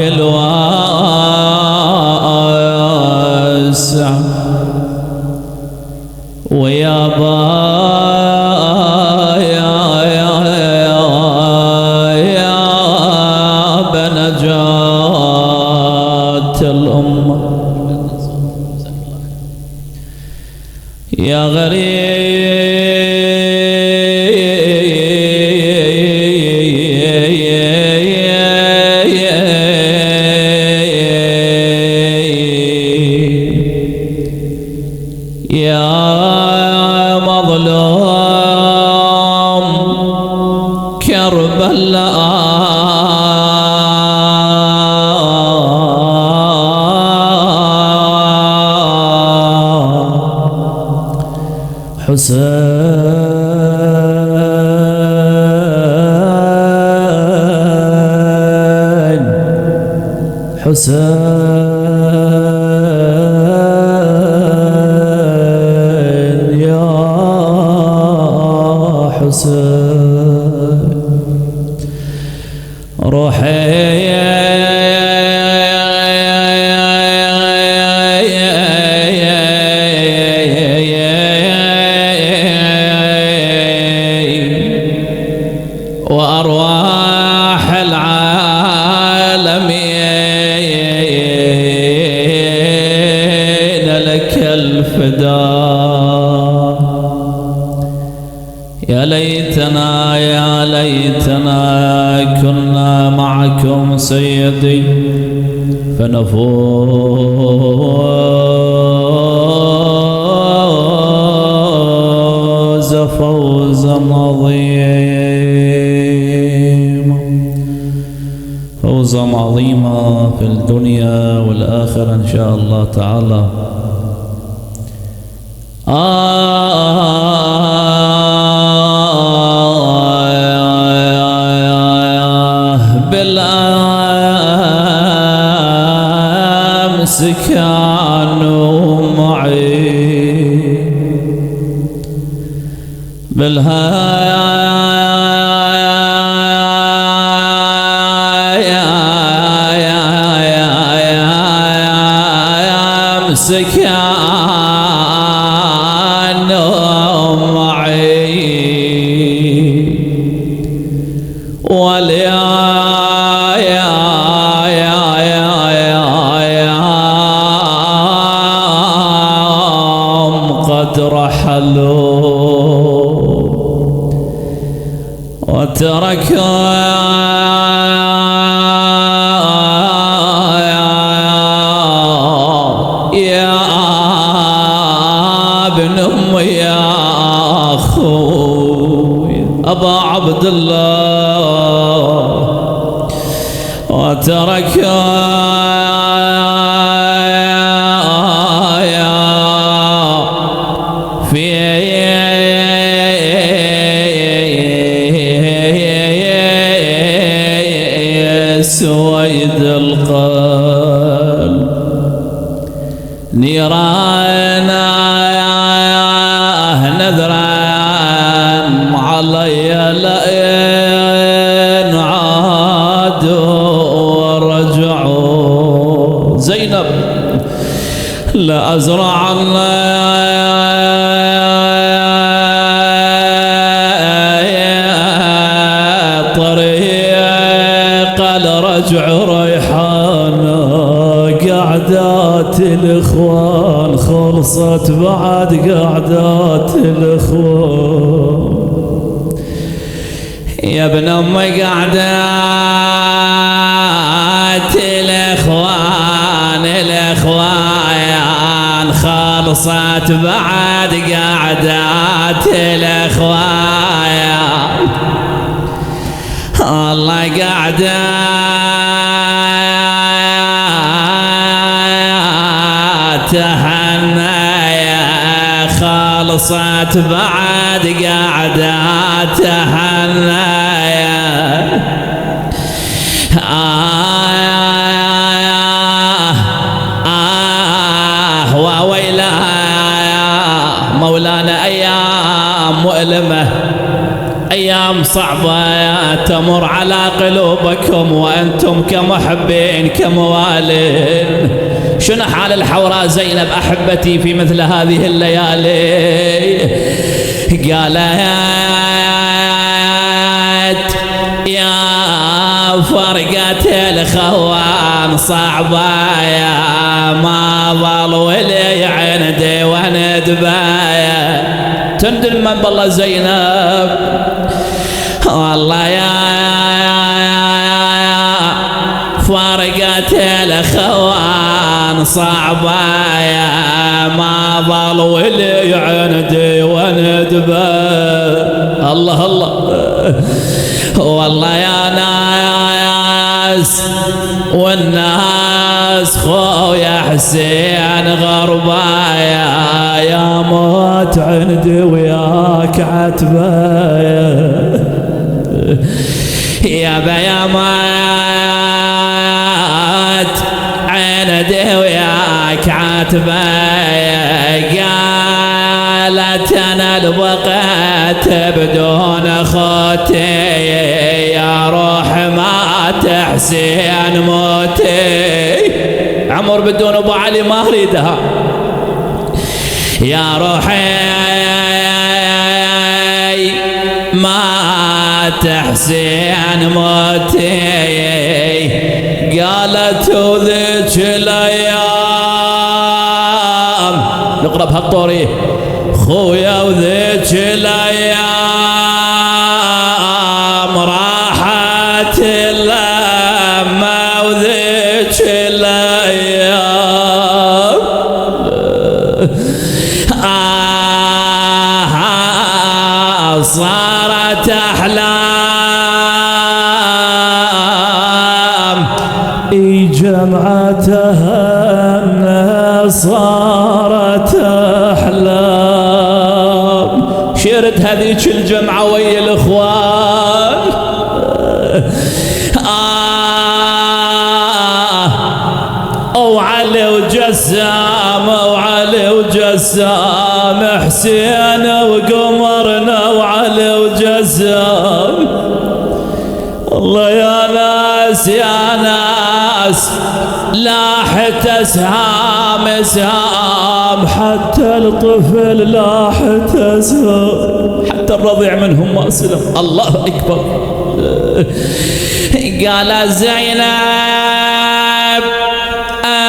الواسع ويا بنجاة الأمة يا يا مظلوم كربلاء حسين يا حسين روحي وأرواح العالمين لك الفداء يا ليتنا يا ليتنا كنا معكم سيدي فنفوز فوزا عظيما فوزا عظيما في الدنيا والآخرة إن شاء الله تعالى. بالأمس كانوا معي بالأمس كانوا معي واليوم قد رحلوا وتركوا يا ابن أمي يا أخوي أبا عبد الله وتركوا في سويد القلب نيرانا نذرا علي لئن عادوا ورجعوا زينب لأزرعن رجع ريحانة قعدات الإخوان خلصت بعد قعدات الإخوان يا ابن أمي قعدات الإخوان خلصت بعد قعدات الإخوان الله قعدة تهنى خلصت بعد قعدة تهنى وويلا مولانا أيام مؤلمة أيام صعبة تمر على قلوبكم وأنتم كمحبين كموالين. شنو حال الحوراء زينب أحبتي في مثل هذه الليالي؟ قالت يا فرقة الخوان صعبة يا ما ظل ولي عندي وندبايا. تندل من بالله زينب والله يا فرقة الخوان صعبة يا ما ظل ولي عندي وندبايا. الله الله والله يا ناس والناس خويا حسين غربايا يا موت عندي وياك عتبايا يا بيا مات عندي وياك عتبايا. قالت انا لبقيت بدون اخوتي يا روح ما تحسين موتي. عمر بدون ابو علي ما اريدها يا روحي ما تحسين موتي. قالت وذيك الايام نقرا بهالطوري خويا وذيك الايام راحت اللمه وذيك الايام صارت احلام جمعتها صارت احلام. شرد هذيك الجمعه ويا الاخوان وعلي وجسام وعلي وجسام حسين وقمرنا وعلي وجسام. الله يا ناس يا ناس لاحت اسهام اسهام حتى الطفل لاحت اسهام حتى الرضيع منهم ما سلم. الله اكبر. قال زينب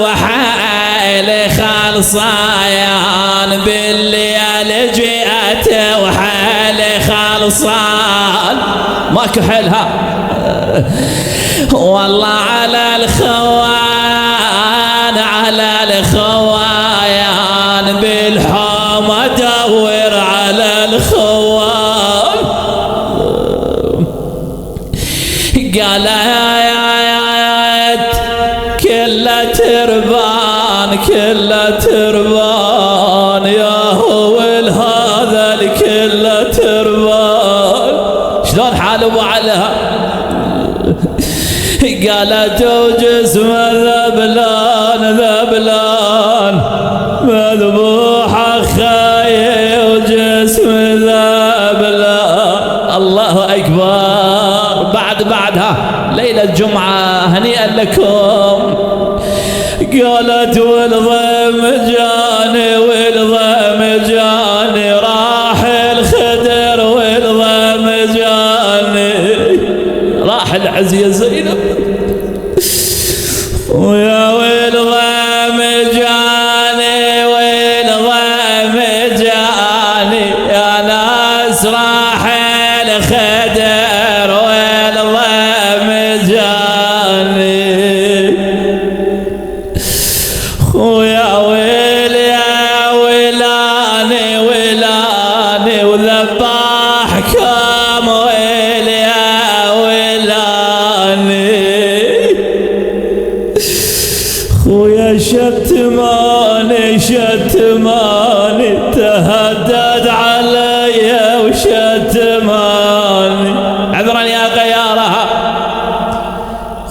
وحالي خلصان بالليل جئت وحالي خلصان ماكو حلها والله على الخوان على الخوايان بالحوم ادور على الخوان. قالت كله تربان كله تربان يا هو هذا الكله تربان. شلون حال ابو علها؟ قالت وجسم ذبلان ذبلان مذبوح خاي وجسم ذبلان. الله اكبر. بعدها ليلة الجمعة هنيئا لكم. قالت والضم جاني والضم جاني راح الخدر والضم جاني راح العز يا زينب ويا والضم جاني والضم جاني يا ناس راح الخدر والضم جاني خويا ويل يا ولاني ولاني وذباح كم ويل يا ولاني. خويا شتماني شتماني تهدد علي وشتماني. عذرا يا غيارها.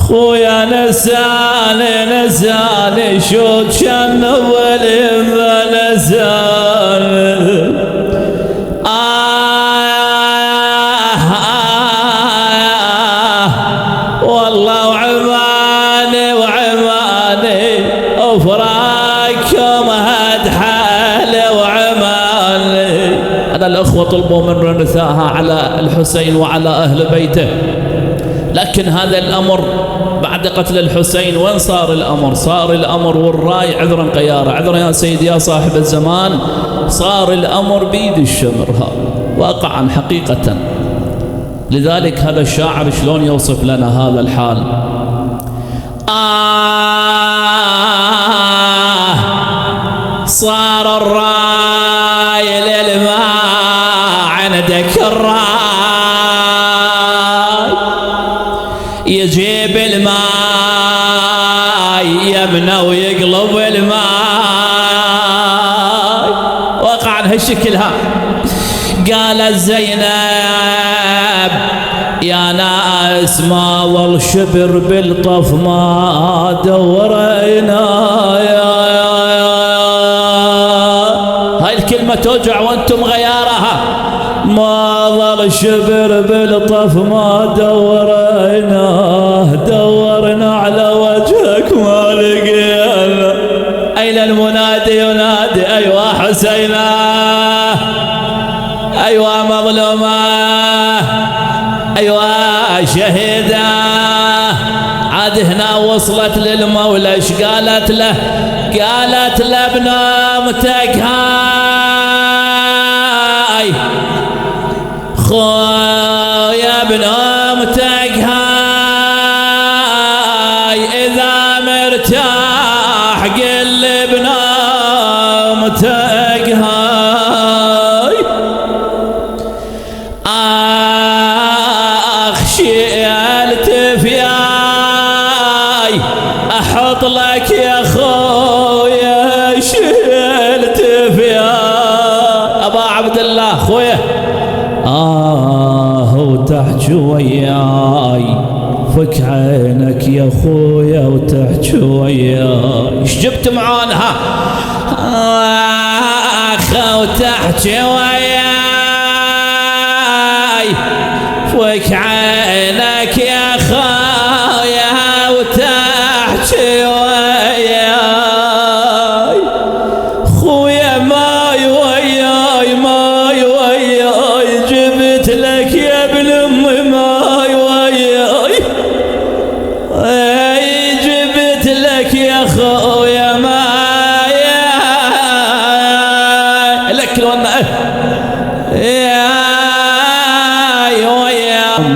خويا نساني نساني شو تشنب والإنثى نساني. لأن الأخوة طلبوا من رثاها على الحسين وعلى أهل بيته، لكن هذا الأمر بعد قتل الحسين وين صار الأمر؟ صار الأمر والراي عذرا قيارة، عذرا يا سيدي يا صاحب الزمان، صار الأمر بيد الشمر واقعا حقيقة. لذلك هذا الشاعر شلون يوصف لنا هذا الحال؟ صار الراي للماء عندك الراي يجيب الماء يمنى ويقلب الماء. وقع هالشكل ها. قالت زينب يا ناس ما ظل شبر بالطف ما دورينا، هاي الكلمة توجع وانتم غيارها. ما ظل شبر بالطف ما دورنا على وجهك ما لقينا. أين المنادي ينادي أيوا حسينا أيوا مظلومة أيوا شهيدة. عاد هنا وصلت للمولى ايش قالت له؟ قالت له بنامتك هاي خويا بنامتك هاي إذا مرتاح قل لي بنامتك هاي. شيلت فياي أحط لك يا خويا شيلت فياي أبا عبد الله خويا وتحكي وياي فك عينك يا خويا وتحكي وياي. ايش جبت معانها؟ وتحكي وياي فك عينك يا خويا وتحكي وياي. خويا ماي وياي ماي وياي جبت لك يا ابن امي ماي وياي جبت لك يا خويا ماي لك لون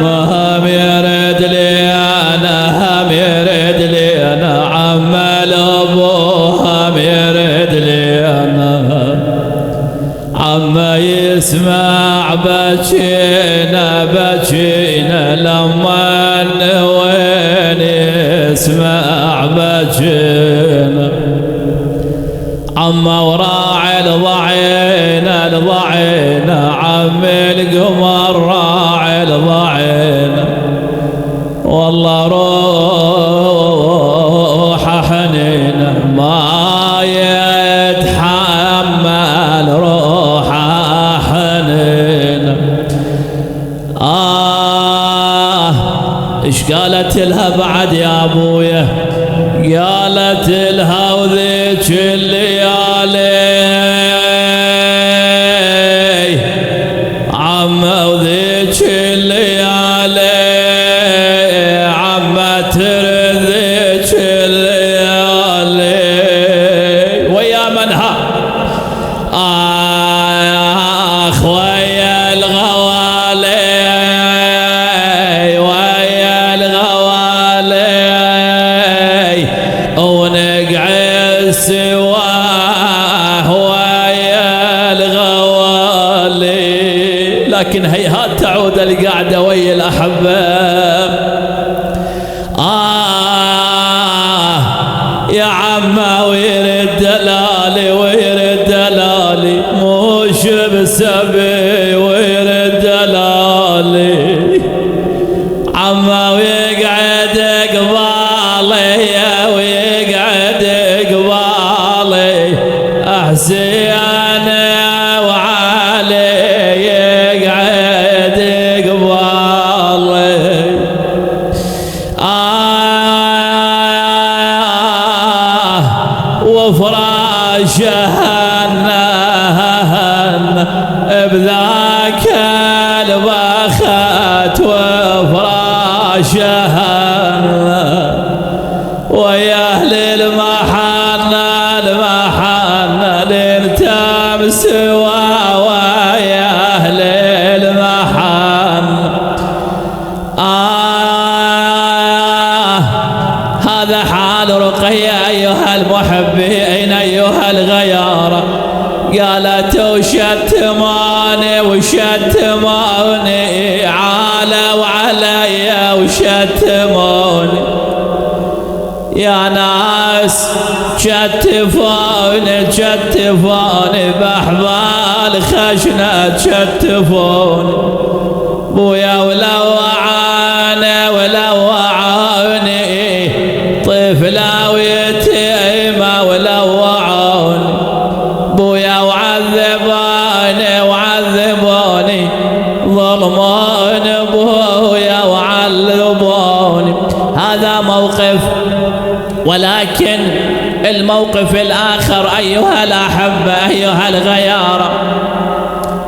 هم يرد لي أنا عمال أبوهم يرد لي أنا عما يسمع بكينا لما وين يسمع بكينا عما وراعي الضعينا عمي القمر راعي الضعينا والله روحه حنينه ما يتحمل روحه حنينه. ايش قالت لها بعد يا ابويا؟ قالت لها وذيك الليالي عمّا وذيك الليالي عمّا ترذيك الليالي ويا منها ويا الغوالي ويا الغوالي ونقعد سواه ويا الغوالي. لكن هيهات تعود القعدة ويا الأحباب. يا عما ويرد دلالي ويرد دلالي موش بسبي ويرد دلالي عما ويقعد قبالي ويقعد قبالي أحزن وعلي يقعد قبالي وفراشهن بذا ويا أهل المحنة المحنة للتام سوا ويا أهل المحنة. هذا حال رقية أيها المحبين أيها الغيارة. قالت وشتماني وشتماني عالوا علي وشتموني يا ناس شتفوني شتفوني بأحبال خشنة شتفوني بويا ولوعاني ولوعاني طفلة ويتيمة ولوعاني بويا وعذبوني وعذبوني ظلموني بويا وعذبوني. هذا موقف، ولكن الموقف الآخر أيها الأحبة أيها الغيارة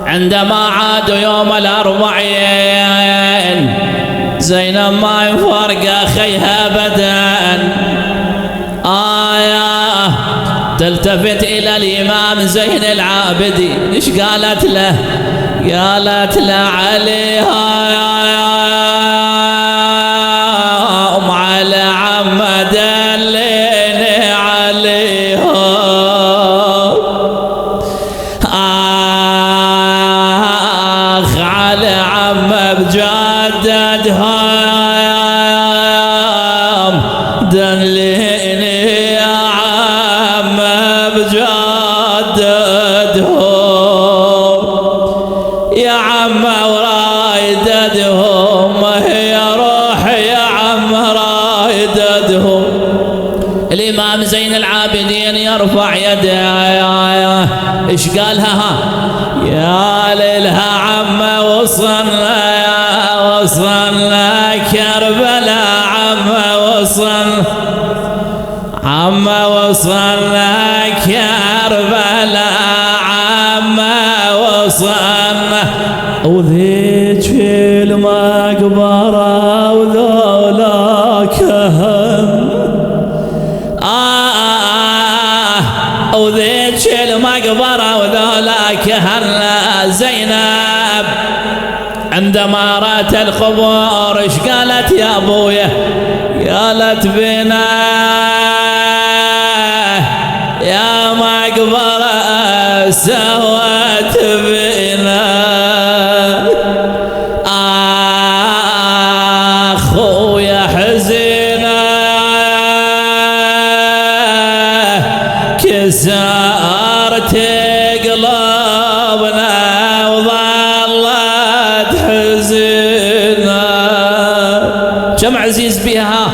عندما عادوا يوم الأربعين زينب ما يفرق أخيها أبدا. تلتفت إلى الإمام زين العابدين. إيش قالت له؟ قالت له عليها على عم دليني عليها على عم بجددها دليني يا عم بجددهم يا عم ورايددهم هي روحي يا عم رايددهم. الإمام زين العابدين يرفع يده. إيش قالها؟ يا ليلها عم وصلنا كربلاء عم وصلنا كربلاء عم وصلنا وذيك في المقبرة وذولاك هم وذيك المقبرة وذولاك هلا زينب عندما رأت القبور ايش قالت يا ابويا؟ قالت بنا يا مقبرة سوت بنا اخويا حزينة كسرت قلوبنا وظلت حزينة كم عزيز بها.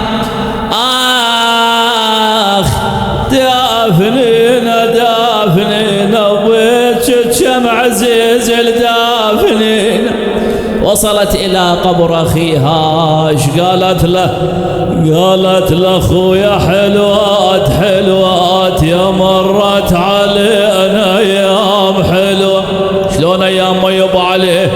دافنينا وبيتك كم عزيز الدافنين. وصلت إلى قبر أخيها. إيش قالت له؟ قالت له أخويا حلوات حلوات يا مرت علينا أيام حلوة. شلون أيام ما يبقى عليه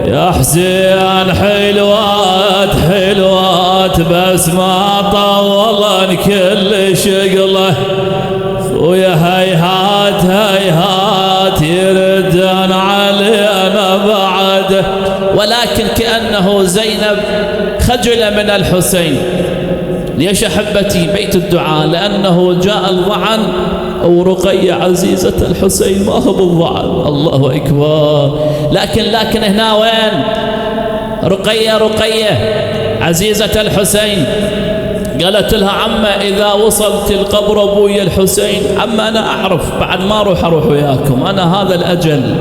يا حسين؟ حلوات حلوات بس ما طولن كل شغله. ويا هيهات هيهات يردن علينا بعد. ولكن كأنه زينب خجل من الحسين. ليش أحبتي؟ بيت الدعاء، لأنه جاء الظعن ورقية عزيزة الحسين ما هو بالظعن. الله أكبر. لكن هنا وين رقية عزيزة الحسين؟ قالت لها عمة إذا وصلت القبر أبوي الحسين عمة أنا أعرف بعد ما أروح وياكم أنا هذا الأجل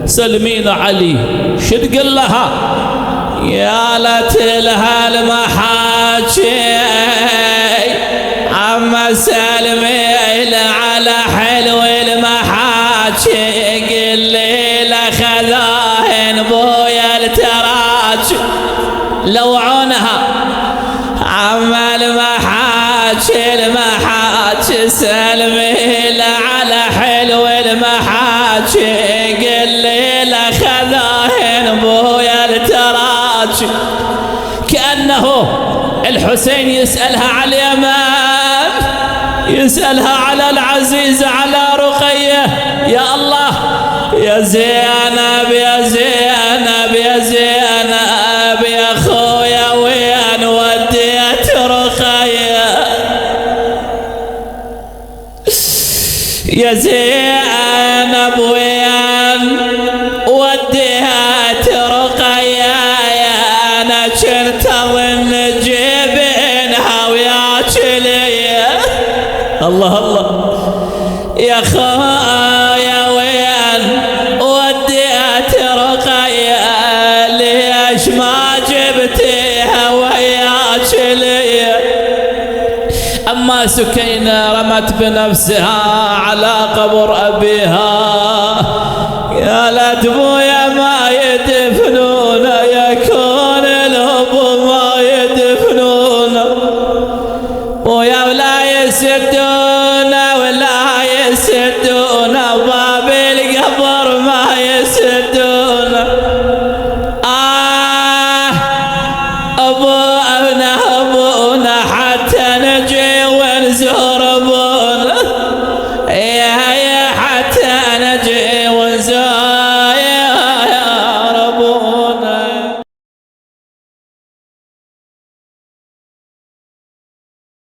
سلمين علي. شو تقول لها؟ قالت لها المحاكي عمة سلمي على حلو المحاكي قل لي لخذاهن بويا التراج لوعونها عمة المحاكي سلمي على حلو المحاكي قل لي لخذاهن بويا التراج. كأنه الحسين يسألها على اليمن، يسألها على العزيزة على رقية. يا الله يا زينب يا زينب يا زينب يا خويا وين وديت رقية؟ يا زينب وين وديت رقية؟ أنا كنت أظن جبينها وياك لي. الله الله يا خويا وين وديت رقية؟ ليش ما جبتيها وياك لي؟ أما سكينة رمت بنفسها على قبر أبيها، يا لدبويا ما